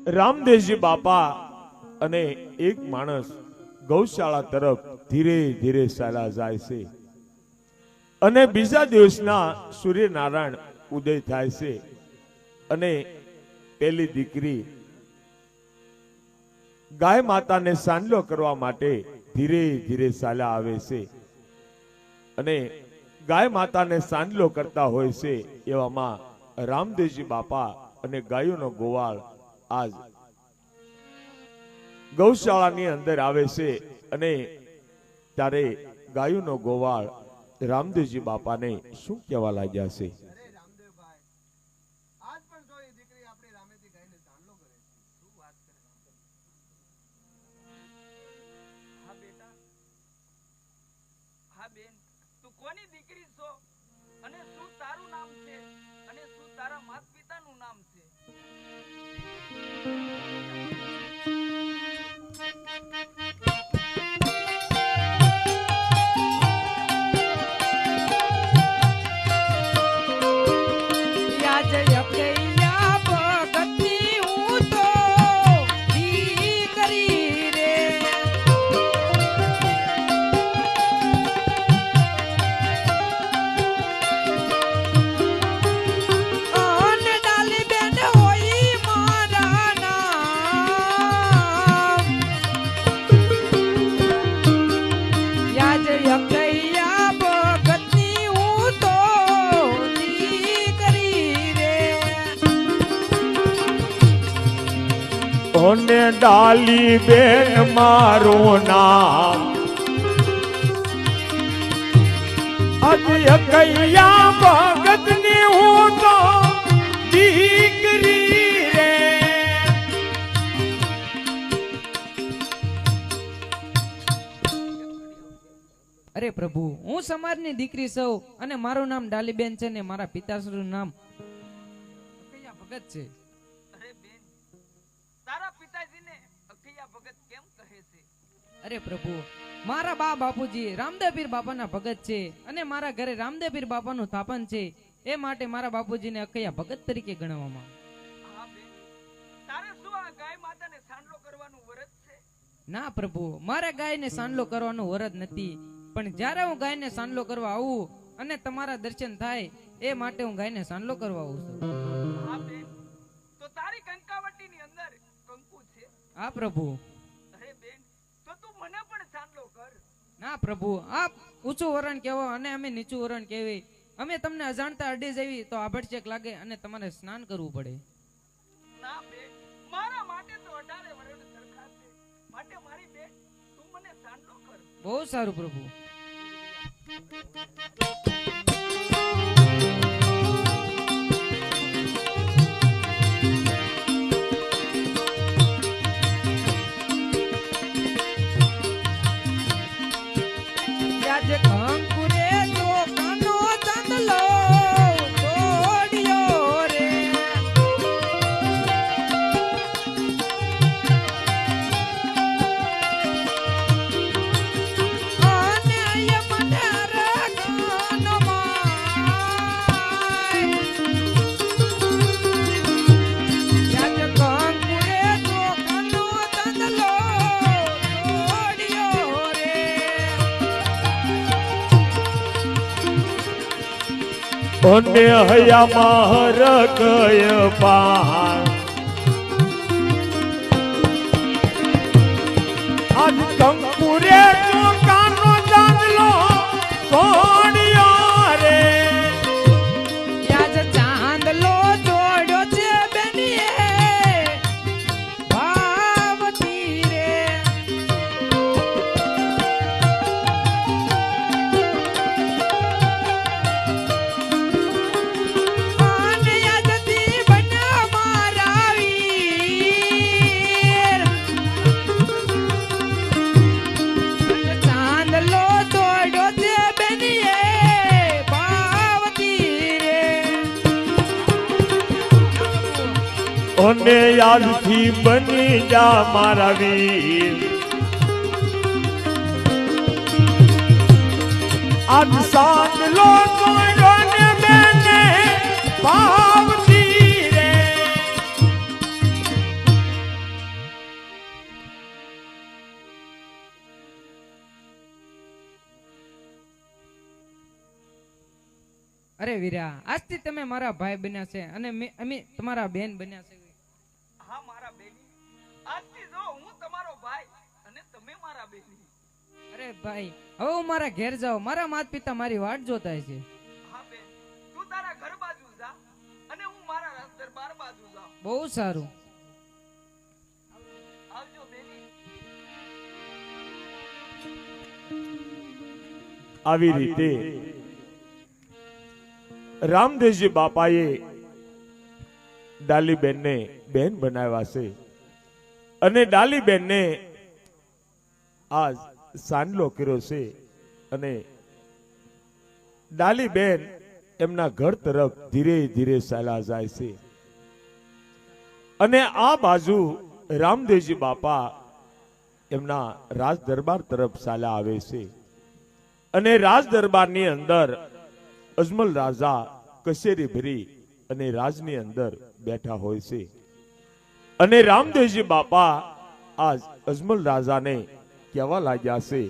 રામદેવજી બાપા અને એક માણસ ગૌશાળા તરફ ધીરે ધીરે ચાલ્યા જાય છે અને બીજા દિવસના સૂર્યનારાયણ ઉદય થાય છે અને પેલી દીકરી ગાય માતાને સાંડલો કરવા માટે ધીરે ધીરે ચાલ્યા આવે છે અને ગાય માતાને સાંડલો કરતા હોય છે એવામાં રામદેવજી બાપા અને ગાયોનો ગોવાળ આજ ગૌશાળાની અંદર આવે છે અને ત્યારે ગાયોનો ગોવાળ રામદેવજી બાપાને શું કહેવા લાગ્યા છે? ઓને ડાલી બેન મારું નામ અજ કૈયા ભગત ની હું તો દીકરી રે. અરે પ્રભુ, હું સમાજની દીકરી સૌ અને મારું નામ ડાલીબેન છે ને મારા પિતાશ્રીનું નામ અખૈયા ભગત છે. અરે પ્રભુ, મારા બા બાપુજી રામદેવપીર બાપાના ભગત છે અને મારા ઘરે રામદેવપીર બાપાનું સ્થાપન છે, એ માટે મારા બાપુજીને અખૈયા ભગત તરીકે ગણવામાં. ના પ્રભુ, મારા ગાયને સાંડલો કરવાનો વરદ નથી, પણ જ્યારે હું ગાયને સાંડલો કરવા આવું અને તમારા દર્શન થાય એ માટે હું ગાયને સાંડલો કરવા આવું છું. તો તારી કંકાવટીની અંદર કંકુ છે? હા પ્રભુ. ના પ્રભુ, આપ ઊંચું વરણ કહેવો અને અમે નીચું વરણ કહેવી. અમે તમને અજાણતા અડી જવી તો આભડચેક લાગે અને તમારે સ્નાન કરવું પડે. ના બેન, મારા માટે તો 18 વરણ સરખા છે, માટે મારી બેન તું મને સાંડલો કર. બહુ સારું પ્રભુ. ઓને હયા માર ગય પાર આજ કંકુરે ચોકાનો ચાંદલો સોડિયો રે. યાજ ચાંદલો જોડ્યો છે બેનીએ ભાવતી રે. ઓને યાદથી બની જા મારા વીર. આજ સાંડલો જોડ્યો ને બેને ભાવતી રે. અરે વીરા, આજથી તમે મારા ભાઈ બન્યા છે અને અમે તમારા બેન બન્યા છે. હા મારા બેની, આજથી જો હું તમારો ભાઈ અને તમે મારા બેની. અરે ભાઈ, હવે હું મારા ઘેર જાઉં. મારા માતા પિતા મારી વાટ જોતા છે. હા બેન, તું તારા ઘર બાજુ જા અને હું મારા રાજ દરબાર બાજુ જાઉં. બહુ સારું. આવજો બેની. આવી રીતે રામદેવજી બાપાએ ડાલીબેનને બેન બનાવ્યા છે અને ડાલીબેનને આજ સાંડલો કર્યો છે અને ડાલીબેન એમના ઘર તરફ ધીરે ધીરે ચાલ્યા જાય છે અને આ બાજુ રામદેવજી બાપા એમના રાજ દરબાર તરફ ચાલ્યા આવે છે અને રાજ દરબારની અંદર અજમલ રાજા કચેરી ભરી અને રાજની અંદર બેઠા હોય છે અને રામદેવજી બાપા આજ અજમલ રાજાને કહેવા લાગ્યા છે,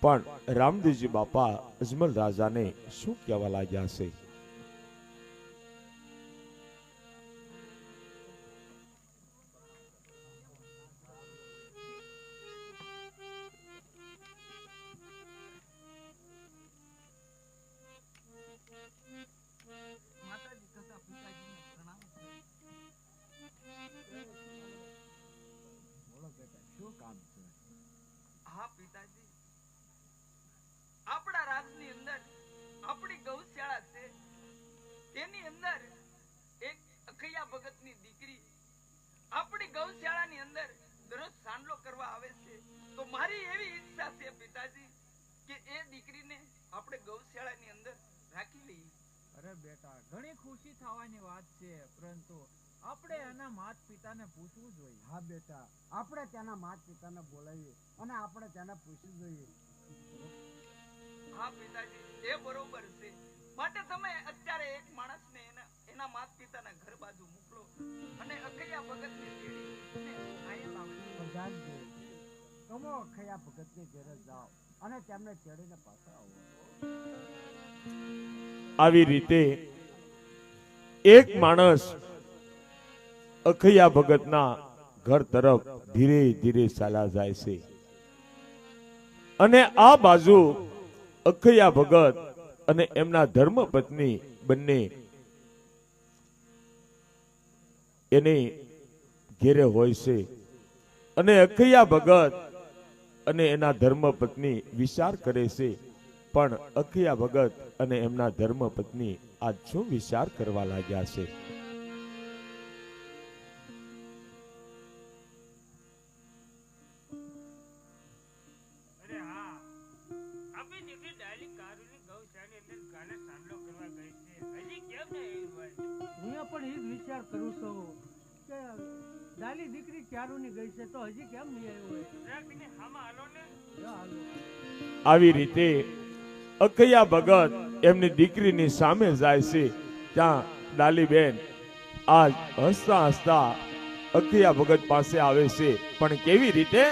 પણ રામદેવજી બાપા અજમલ રાજાને શું કહેવા લાગ્યા છે? માતાજી તથા પિતાજીને પ્રણામ કરું. હા પિતાજી, આપણા રાજની અંદર આપણી ગૌશાળા છે, તેની અંદર એક અખૈયા ભગતની દીકરી આપણી ગૌશાળાની અંદર દરરોજ સાંડલો કરવા આવે છે. તો મારી એવી ઈચ્છા છે પિતાજી કે એ દીકરીને આપણે ગૌશાળાની અંદર રાખી લઈએ. અરે બેટા, ઘણી ખુશી થવાની વાત છે, પરંતુ આપણે એના માત પિતાને પૂછવું જોઈએ. હા બેટા, આપણે તેના માતા પિતાને બોલાવીએ અને આપણે તેને પૂછવું જોઈએ. હા પિતાજી, એ બરોબર છે. માટે તમે અત્યારે એક માણસને એના માતા પિતાના ઘર બાજુ મોકલો અને અખૈયા ભગતને તેડી અને અહીંયા લાવો. પ્રધાનજી, તમે અખૈયા ભગતની ઘરે જાઓ અને તેમને તેડીને પાછા આવો. આવી રીતે એક માણસ અખૈયા ભગતના ઘર તરફ ધીરે ધીરે ચાલ્યા જાય છે અને આ બાજુ અખૈયા ભગત અને એમના ધર્મપત્ની બંને એને ઘેરે હોય છે અને અખૈયા ભગત અને એના ધર્મપત્ની વિચાર કરે છે, પણ અખૈયા ભગત અને એમના ધર્મપત્ની આજ શું વિચાર કરવા લાગ્યા છે? અરે હા, આપણી દીકરી ડાલી કારુની ગૌશાળાની અંદર ગાને સાંડલો કરવા ગઈ છે. હજી કેમ નહીં આવી હોય? હું પણ એ જ વિચાર કરું છું કે ડાલી દીકરી ક્યારુની ગઈ છે તો હજી કેમ નહીં આવ્યો હોય. રાખીને હામાં હાલો ને. જો હાલો. આવી રીતે અખૈયા ભગત એમની દીકરીની સામે જાય છે, ત્યાં ડાલીબેન આજ હસતા હસતા અખૈયા ભગત પાસે આવે છે, પણ કેવી રીતે?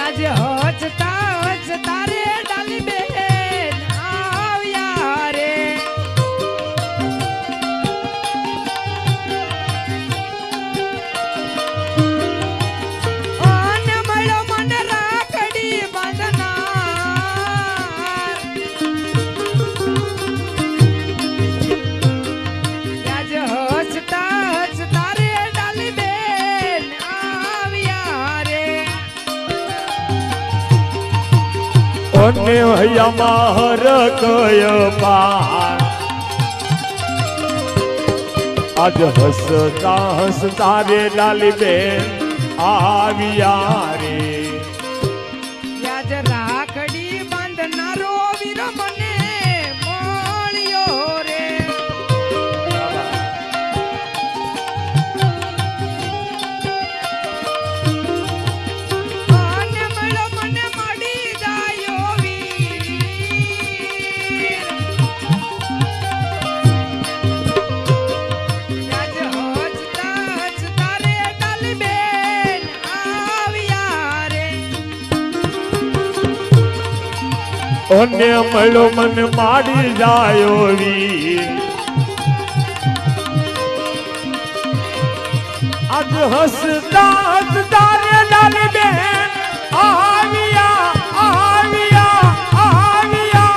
આજે હચતા હચતા રે ડાલીબેન આવ્યા રે. અને મળ્યો મને રાખડી બાંધનાર. આજે હચતા હચતા રે ડાલીબેન આવ્યા રે. અને હૈયામાં હરકય પાર આજ હસતા હસતા રે ડાલીબેન આવ્યા રે. વ્યાજ રાખડી બાંધનારો વીર મને મળ્યો રે. અને મળ્યો મને મળી જાયો વીર. વ્યાજ હચતા હચતા રે ડાલીબેન આવ્યા ઓને મળ્યો મન માડી જાયો વીર આજ હસતા હસતા રે ડાલી બેન આવ્યા આવ્યા આવ્યા.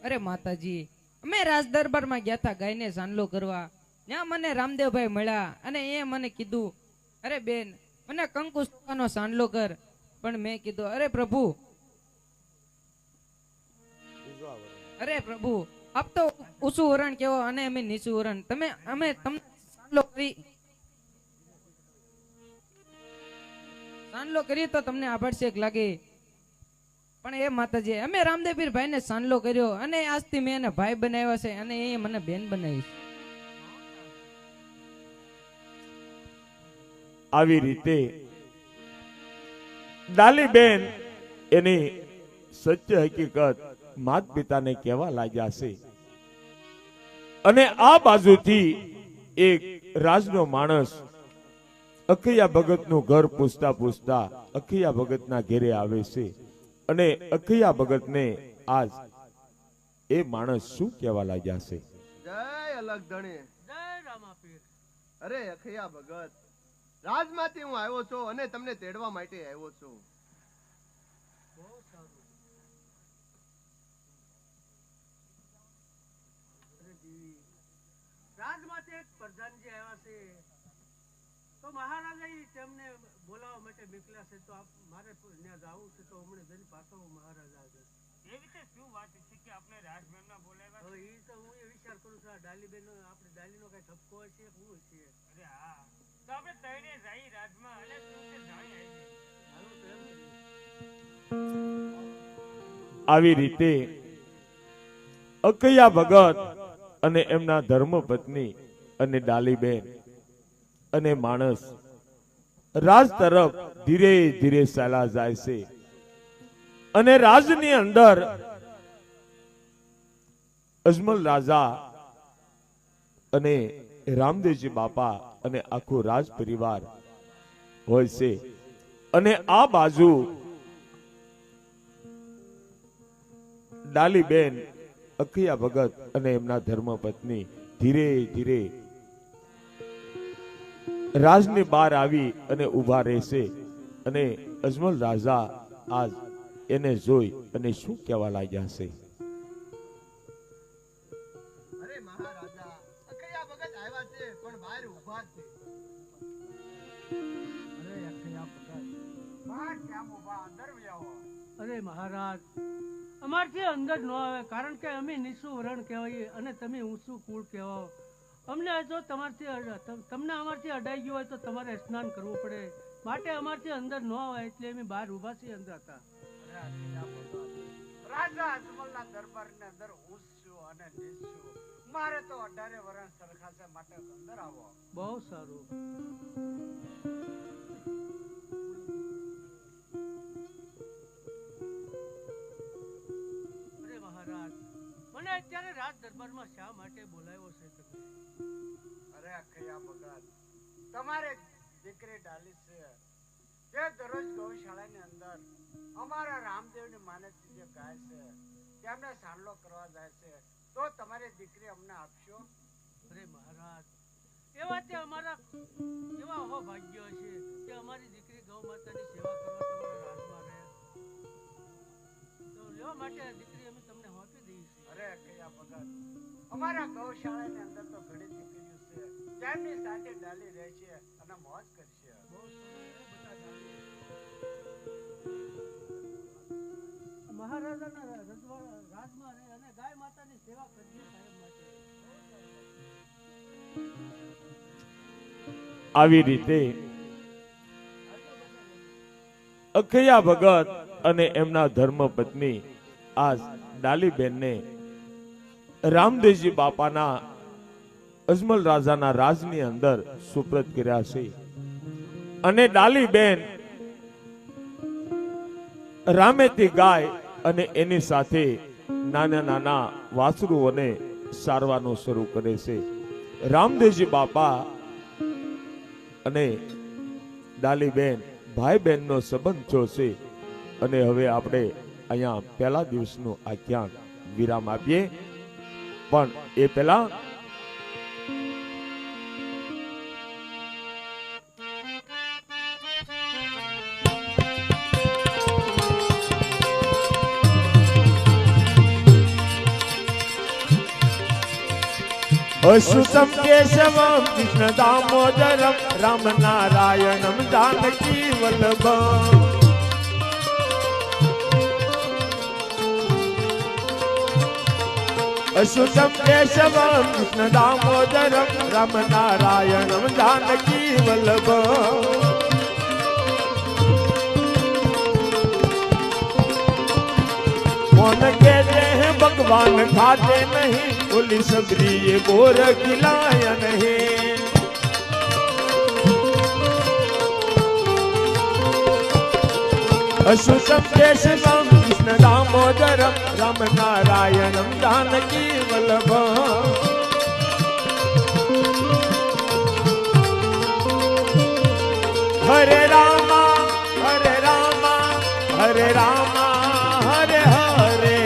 અરે માતાજી, અમે રાજ દરબારમાં ગયા હતા ગાયને સાંડલો કરવા. ત્યાં મને રામદેવભાઈ મળ્યા અને એ મને કીધું, અરે બેન મને કંકુ સુવાનો સાંડલો કર. પણ મેં કીધું, અરે પ્રભુ આપ તો ઊંચું વરણ કેવો અને અમે નીચું વરણ. અમે તમને સાંડલો કરી તો તમને આભડશેક લાગે. પણ એ માતાજી, અમે રામદેવપીર ભાઈ ને સાંડલો કર્યો અને આજથી મેં એને ભાઈ બનાવ્યા છે અને એ મને બેન બનાવી. આવી રીતે ડાલી બેન એની સત્ય હકીકત માત પિતાને કહેવા લાગ્યા છે. અને આ બાજુથી એક રાજનો માણસ અખૈયા ભગતનું ઘર પૂછતા પૂછતા અખૈયા ભગતના ઘેરે આવે છે. અને અખૈયા ભગતને આજ એ માણસ શું કહેવા લાગ્યા છે? જય અલગ ધણી. જય રામાપીર. અરે અખૈયા ભગત, રાજમાંથી હું આવ્યો છું અને તમને તેડવા માટે આવ્યો છું. બહુ સારું. અરે દેવી, રાજમાંથી એક પ્રધાનજી આવ્યા છે, તો મહારાજા તેમને બોલાવવા માટે મોકલ્યા છે. તો મારે ત્યાં જવું છે, તો હમણાં જઈને પાછો મહારાજા આગળ. એ વિશે શું વાત છે કે આપણે રાજમહેલમાં બોલાવ્યા? હવે એ તો હું એ વિચાર કરું છું, આ ડાલીબેન આપણે ડાલીનો કઈ ઠપકો હશે શું છે? અરે હા, તો આપણે તઈને જઈ રાજમાં અને શું છે જાણી આવી. હાલો તો એમ કરીએ. આવી રીતે અખૈયા ભગત અને એમના ધર્મપત્ની અને ડાલીબેન અને માણસ રાજ તરફ ધીરે ધીરે ચાલા જાય છે. અને રાજની અંદર અજમલ રાજા અને રામદેવજી બાપા અને આખું રાજ પરિવાર હોય છે. અને આ બાજુ ડાલીબેન, અખૈયા ભગત અને એમના ધર્મપત્ની ધીરે ધીરે રાજની બહાર આવી અને ઉભા રહેશે. અને અજમલ રાજા આજ એને જોઈ અને શું કહેવા લાગ્યા છે? અરે મહારાજા, અખૈયા ભગત આવ્યા છે પણ બહાર ઊભા છે. અરે અખૈયા ભગત, બહાર કેમ ઊભા? અંદર આવો. અરે મહારાજ, અમારથી અંદર ન આવે, કારણ કે અમે નીચું વરણ કહેવાય અને તમે ઊંચું કુળ કહેવાઓ. અમને જો તમને અમારથી અડાઈ ગયું હોય તો તમારે સ્નાન કરવું પડે, માટે અમારથી અંદર ન આવે એટલે અમે બહાર ઊભા છીએ અંદર હતા. રાજા અજમલના દરબારની અંદર ઊંચું અને નીચું, મારે તો 18 વર્ષ સરખા છે, માટે અંદર આવો. બહુ સારું. અરે મહારાજ, મને અત્યારે રાજ દરબારમાં શા માટે બોલાવ્યો છે તમે? અરે અખૈયા ભગત, તમારે દીકરી ડાલી છે જે દરરોજ ગૌશાળાની અંદર અમારા રામદેવની માનસથી જે ગાય છે તેમને સાંડલો કરવા જાય છે, તો તમારી દીકરી અમને આપશો? અરે મહારાજ, એવા તે અમારા એવા અહોભાગ્ય છે કે અમારી દીકરી ગૌ માતાની સેવા કરવા તમારા રાજમાં રહે, તો લેવા માટે આ દીકરી અમે તમને હોપી દઈએ છીએ. અરે અખૈયા ભગત, અમારા ગૌશાળાની અંદર તો ઘણી દીકરીઓ છે જેમની સાથે ડાલી રહે છે અને મોજ કરશે. બહુ સરસ, બધા જાણીએ. મહારાજાના રાજમાં રહે અને ગાય માતાની સેવા કરવી કાયમ માટે. આવી રીતે અખૈયા ભગત અને એમના ધર્મપત્ની આજ ડાલીબેનને રામદેવજી બાપાના અજમલ રાજાના રાજની અંદર સુપ્રત કર્યા છે. અને ડાલીબેન રામેથી ગાય અને એની સાથે નાના નાના વાછરુઓને સારવાનું શરૂ કરે છે. રામદેવજી બાપા અને ડાલીબેન ભાઈ બહેનનો સંબંધ છો છે. અને હવે આપણે અહીંયા પહેલા દિવસનું આખ્યાન વિરામ આપીએ, પણ એ પહેલા અશુતમ કેશવમ કૃષ્ણ દામોદરમ રામ નારાયણમ જાનકી વલ્લભમ. અશુતમ કેશવમ કૃષ્ણ દામોદરમ રામ નારાયણમ જાનકી વલ્લભમ. कौन कहते हैं भगवान खाते नहीं, बोली सबरी ये बोर खिलाया नहीं. अशुतम केशवम कृष्ण दामोदरम राम नारायणम जानकी वल्लभम. हरे रामा हरे रामा हरे रामा हरे हरे.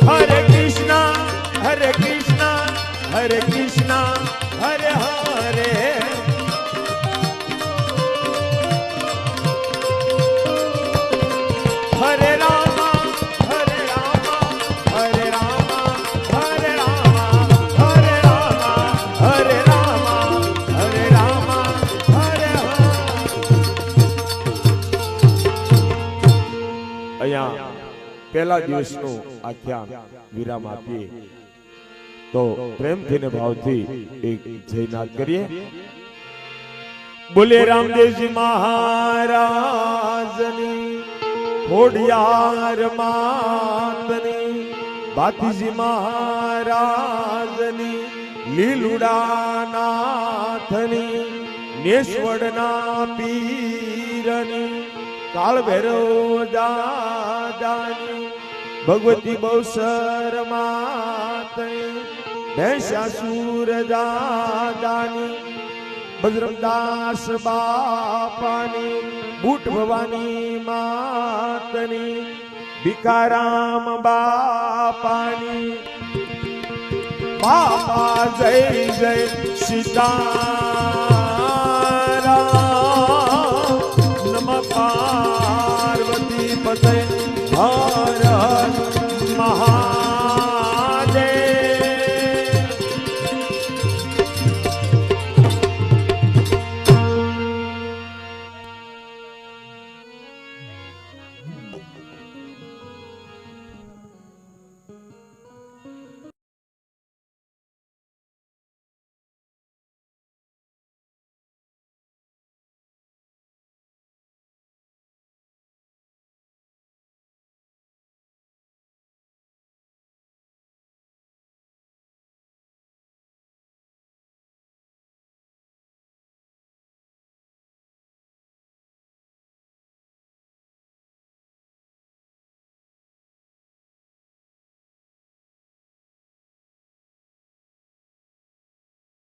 हरे कृष्णा हरे कृष्णा हरे कृष्णा हरे हरे. हरे रामा हरे रामा हरे रामा हरे रामा हरे रामा हरे रामा हरे रामा हरे हरे. અહીંયા પહેલા દિવસનું આખ્યાન વિરામ આપીએ તો પ્રેમથી ને ભાવથી એક જયનાદ કરીએ. બોલે રામદેવજી મહારાજની, ખોડિયાર માતની, ભાતીજી મહારાજની, લીલુડાનાથની, નેસવડના પીરની, કાળ ભૈરવ દાદાની, ભગવતી બહુસર માતની, ભેંસાસુર દાદાની, બજરંગદાસ બાપાની, બુટ ભવાની માતની, ભીખારામ બાપાની. બાપા જય જય સીતારામ.